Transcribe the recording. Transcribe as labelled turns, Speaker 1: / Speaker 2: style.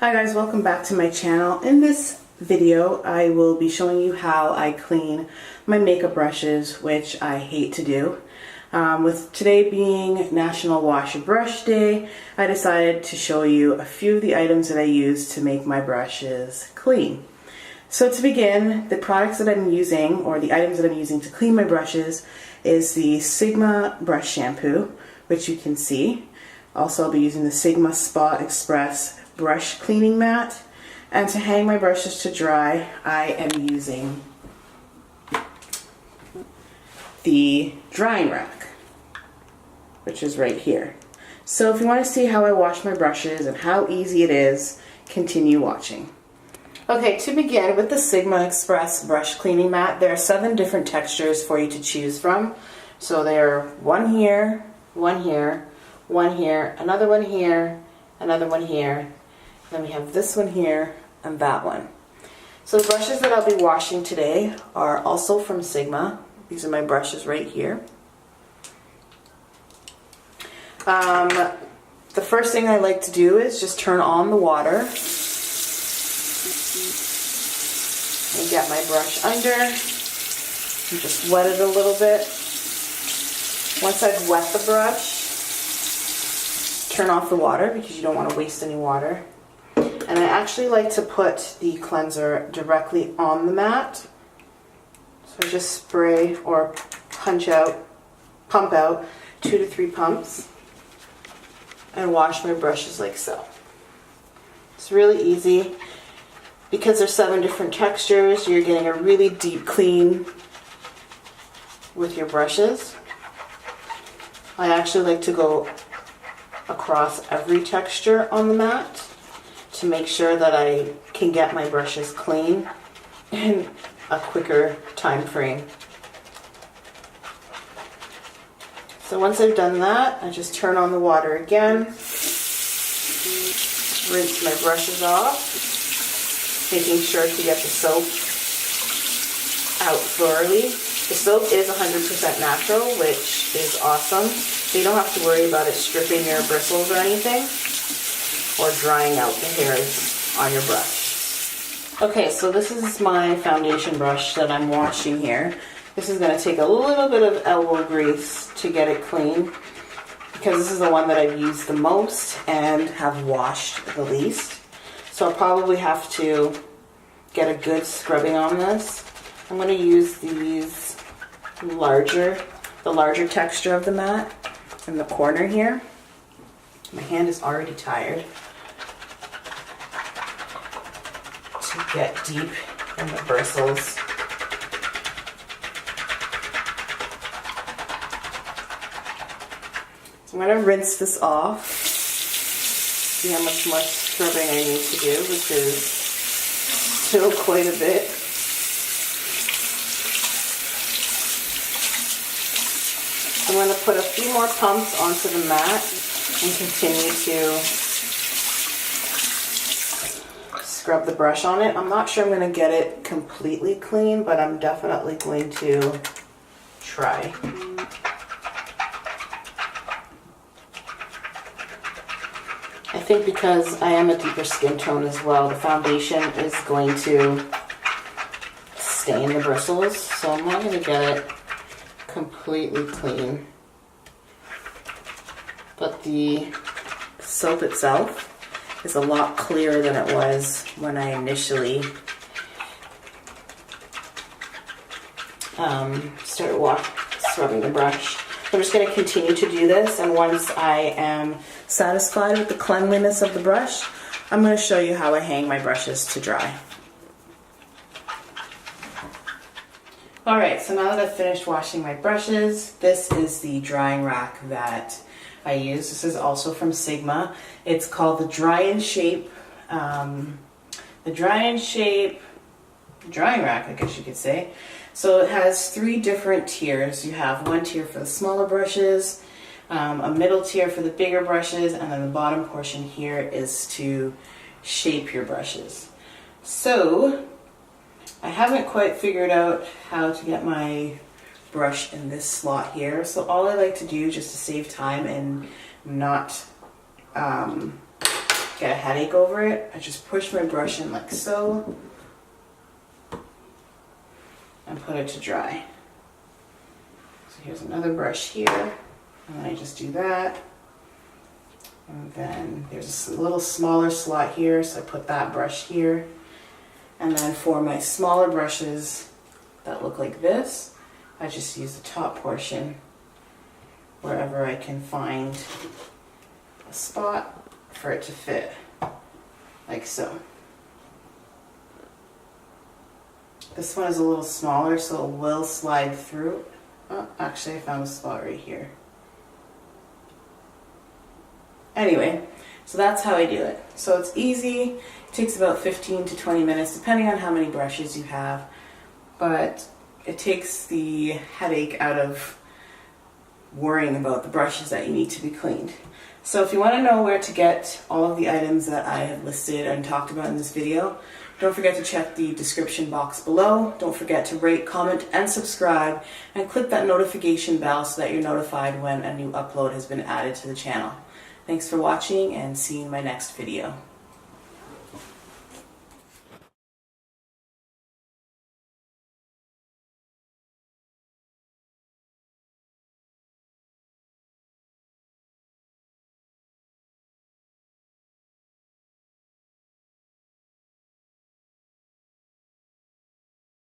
Speaker 1: Hi guys, welcome back to my channel. In this video I will be showing you how I clean my makeup brushes, which I hate to do. With today being National Wash Your Brush Day, I decided to show you a few of the items that I use to make my brushes clean. So to begin, the products that I'm using, or the items that I'm using to clean my brushes, is the Sigma brush shampoo, which you can see. Also I'll be using the Sigma Spa Express brush cleaning mat, and to hang my brushes to dry I am using the drying rack, which is right here. So if you want to see how I wash my brushes and how easy it is, continue watching. Okay, to begin with the Sigma Express brush cleaning mat, there are 7 different textures for you to choose from. So there are one here, one here, one here, another one here, another one here. Then we have this one here and that one. So the brushes that I'll be washing today are also from Sigma. These are my brushes right here. The first thing I like to do is just turn on the water and get my brush under and just wet it a little bit. Once I've wet the brush, turn off the water because you don't want to waste any water. And I actually like to put the cleanser directly on the mat. So I just spray or pump out 2 to 3 pumps and wash my brushes like so. It's really easy. Because there's 7 different textures, you're getting a really deep clean with your brushes. I actually like to go across every texture on the mat to make sure that I can get my brushes clean in a quicker time frame. So once I've done that, I just turn on the water again, rinse my brushes off, making sure to get the soap out thoroughly. The soap is 100% natural, which is awesome. So you don't have to worry about it stripping your bristles or anything, or drying out the hairs on your brush. Okay, so this is my foundation brush that I'm washing here. This is going to take a little bit of elbow grease to get it clean, because this is the one that I've used the most and have washed the least. So I'll probably have to get a good scrubbing on this. I'm going to use these the larger texture of the mat in the corner here. My hand is already tired to get deep in the bristles. So I'm going to rinse this off, see how much more scrubbing I need to do, which is still quite a bit. I'm going to put a few more pumps onto the mat and continue to scrub the brush on it. I'm not sure I'm going to get it completely clean, but I'm definitely going to try. I think because I am a deeper skin tone as well, the foundation is going to stain the bristles, so I'm not going to get it completely clean. But the soap itself is a lot clearer than it was when I initially started scrubbing the brush. I'm just going to continue to do this, and once I am satisfied with the cleanliness of the brush, I'm going to show you how I hang my brushes to dry. Alright, so now that I've finished washing my brushes, this is the drying rack that I use. This is also from Sigma. It's called the Dry and Shape, drying rack, I guess you could say. So it has 3 different tiers. You have one tier for the smaller brushes, a middle tier for the bigger brushes, and then the bottom portion here is to shape your brushes. So I haven't quite figured out how to get my brush in this slot here. So all I like to do, just to save time and not get a headache over it, I just push my brush in like so and put it to dry. So here's another brush here, and then I just do that. And then there's a little smaller slot here, so I put that brush here. And then for my smaller brushes that look like this, I just use the top portion wherever I can find a spot for it to fit, like so. This one is a little smaller, so it will slide through. Oh, actually I found a spot right here. Anyway, so that's how I do it. So it's easy, it takes about 15 to 20 minutes depending on how many brushes you have, but it takes the headache out of worrying about the brushes that you need to be cleaned. So if you want to know where to get all of the items that I have listed and talked about in this video, don't forget to check the description box below. Don't forget to rate, comment, and subscribe, and click that notification bell so that you're notified when a new upload has been added to the channel. Thanks for watching, and see you in my next video.